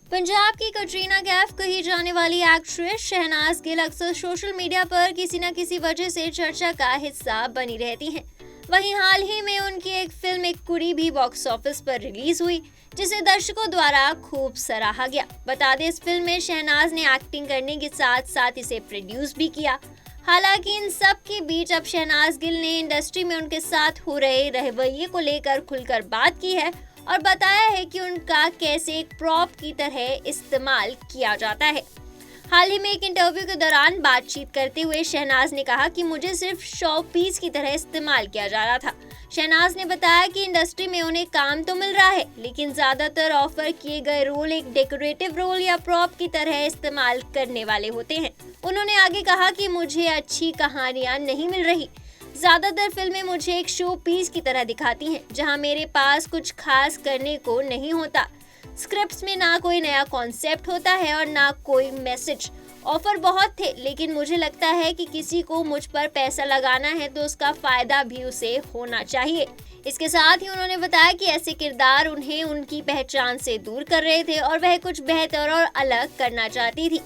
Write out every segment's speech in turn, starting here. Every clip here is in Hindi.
पंजाब की कटरीना कैफ कही जाने वाली एक्ट्रेस शहनाज गिल अक्सर सोशल मीडिया पर किसी न किसी वजह से चर्चा का हिस्सा बनी रहती हैं। वहीं हाल ही में उनकी एक फिल्म एक कुड़ी भी बॉक्स ऑफिस पर रिलीज हुई, जिसे दर्शकों द्वारा खूब सराहा गया। बता दें, इस फिल्म में शहनाज ने एक्टिंग करने के साथ साथ इसे प्रोड्यूस भी किया। हालांकि इन सब के बीच अब शहनाज गिल ने इंडस्ट्री में उनके साथ हो रहे रवैये को लेकर खुलकर बात की है और बताया है कि उनका कैसे एक प्रॉप की तरह इस्तेमाल किया जाता है। हाल ही में एक इंटरव्यू के दौरान बातचीत करते हुए शहनाज ने कहा कि मुझे सिर्फ शो पीस की तरह इस्तेमाल किया जा रहा था। शहनाज ने बताया कि इंडस्ट्री में उन्हें काम तो मिल रहा है, लेकिन ज्यादातर ऑफर किए गए रोल एक डेकोरेटिव रोल या प्रॉप की तरह इस्तेमाल करने वाले होते हैं। उन्होंने आगे कहा कि मुझे अच्छी कहानियां नहीं मिल रही। ज्यादातर फिल्में मुझे एक शो पीस की तरह दिखाती हैं, जहां मेरे पास कुछ खास करने को नहीं होता। स्क्रिप्ट्स में ना कोई नया कॉन्सेप्ट होता है और ना कोई मैसेज। ऑफर बहुत थे, लेकिन मुझे लगता है कि किसी को मुझ पर पैसा लगाना है तो उसका फायदा भी उसे होना चाहिए। इसके साथ ही उन्होंने बताया कि ऐसे किरदार उन्हें उनकी पहचान से दूर कर रहे थे और वह कुछ बेहतर और अलग करना चाहती थी।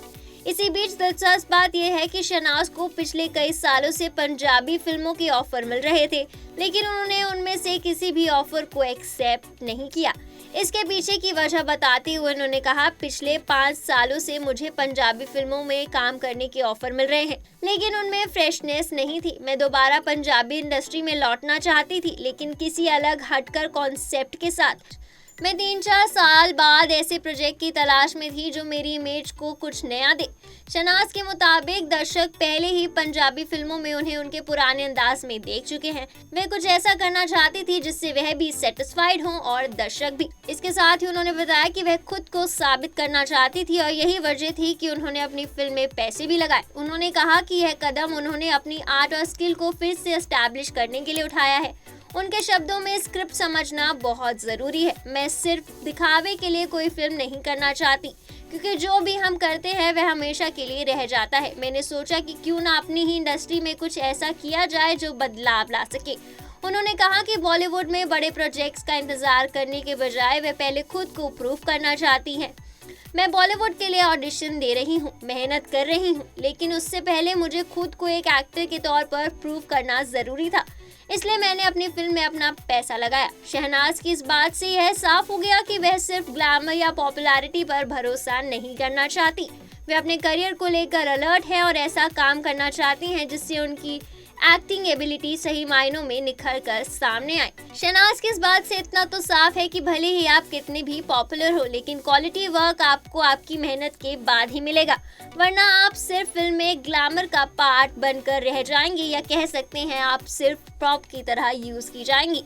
इसी बीच दिलचस्प बात यह है कि शहनाज को पिछले कई सालों से पंजाबी फिल्मों के ऑफर मिल रहे थे, लेकिन उन्होंने उनमें से किसी भी ऑफर को एक्सेप्ट नहीं किया। इसके पीछे की वजह बताते हुए उन्होंने कहा, पिछले 5 सालों से मुझे पंजाबी फिल्मों में काम करने के ऑफर मिल रहे हैं, लेकिन उनमें फ्रेशनेस नहीं थी। मैं दोबारा पंजाबी इंडस्ट्री में लौटना चाहती थी, लेकिन किसी अलग हटकर कॉन्सेप्ट के साथ। मैं 3-4 साल बाद ऐसे प्रोजेक्ट की तलाश में थी जो मेरी इमेज को कुछ नया दे। शहनाज के मुताबिक दर्शक पहले ही पंजाबी फिल्मों में उन्हें उनके पुराने अंदाज में देख चुके हैं। वे कुछ ऐसा करना चाहती थी जिससे वह भी सेटिस्फाइड हों और दर्शक भी। इसके साथ ही उन्होंने बताया कि वह खुद को साबित करना चाहती थी और यही वजह थी कि उन्होंने अपनी फिल्म में पैसे भी लगाए। उन्होंने कहा कि यह कदम उन्होंने अपनी आर्ट और स्किल को फिर से एस्टैब्लिश करने के लिए उठाया है। उनके शब्दों में स्क्रिप्ट समझना बहुत ज़रूरी है। मैं सिर्फ दिखावे के लिए कोई फिल्म नहीं करना चाहती, क्योंकि जो भी हम करते हैं वह हमेशा के लिए रह जाता है। मैंने सोचा कि क्यों ना अपनी ही इंडस्ट्री में कुछ ऐसा किया जाए जो बदलाव ला सके। उन्होंने कहा कि बॉलीवुड में बड़े प्रोजेक्ट्स का इंतजार करने के बजाय वे पहले खुद को प्रूव करना चाहती हैं। मैं बॉलीवुड के लिए ऑडिशन दे रही हूँ, मेहनत कर रही हूँ, लेकिन उससे पहले मुझे खुद को एक एक्टर के तौर पर प्रूव करना ज़रूरी था, इसलिए मैंने अपनी फिल्म में अपना पैसा लगाया। शहनाज की इस बात से यह साफ हो गया कि वह सिर्फ ग्लैमर या पॉपुलैरिटी पर भरोसा नहीं करना चाहती। वे अपने करियर को लेकर अलर्ट है और ऐसा काम करना चाहती हैं जिससे उनकी एक्टिंग एबिलिटी सही मायनों में निखर कर सामने आए। शहनाज की इस बात से इतना तो साफ है कि भले ही आप कितने भी पॉपुलर हो, लेकिन क्वालिटी वर्क आपको आपकी मेहनत के बाद ही मिलेगा, वरना आप सिर्फ फिल्म में ग्लैमर का पार्ट बनकर रह जाएंगे, या कह सकते हैं आप सिर्फ प्रॉप की तरह यूज की जाएंगी।